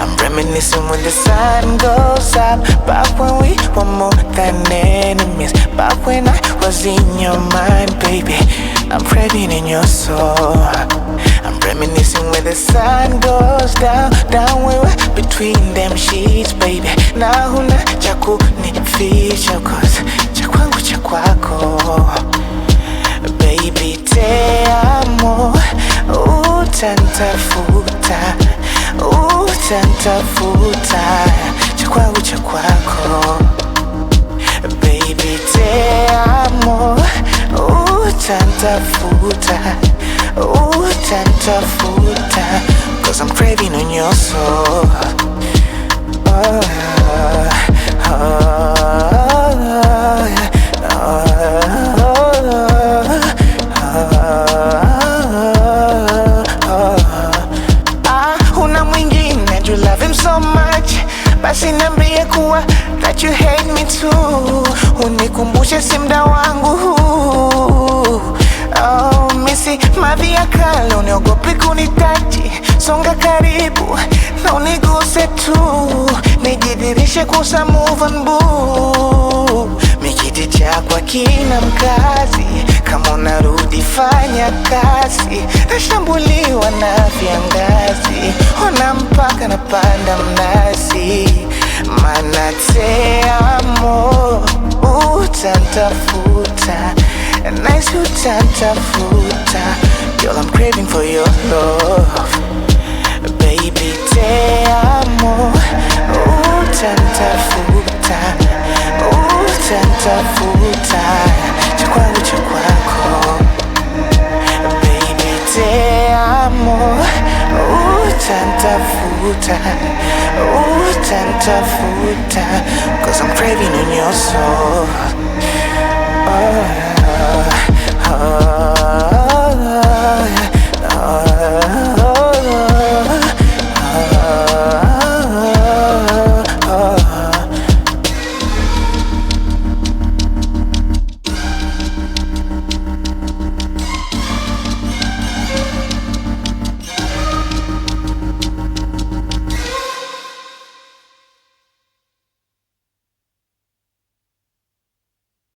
I'm reminiscing when the sun goes up. Back when we were more than enemies. Back when I was in your mind, baby. I'm craving in your soul. I'm reminiscing when the sun goes down. Down when we're between them sheets, baby. Na huna cha kunificha, cause cha kwangu cha kwako. Baby, te amo, utanitafuta, utanitafuta, cha kwangu cha kwako. Baby, te amo, utanitafuta, utanitafuta, cause I'm craving on your soul. Huna mwingine, you love him so much. Basi niambie kuwa that you hate me too. Unikumbushe si mda wangu. Oh, misi mavi ya kale, uniogopi kunitaji. Songa karibu na uniguse tu, nijidirishe kusa move on boo. Mikiti chako kina mkazi, kama unarudi fanya kazi. Nashambuliwa na viangazi, ona mpaka napanda mnazi. Mana te amo, utanitafuta, nice utanitafuta. Girl, I'm craving for your love. Baby, te amo, utanitafuta, utanitafuta, cha kwangu cha kwako. Baby, te amo, utanitafuta, utanitafuta, cause I'm craving on your soul.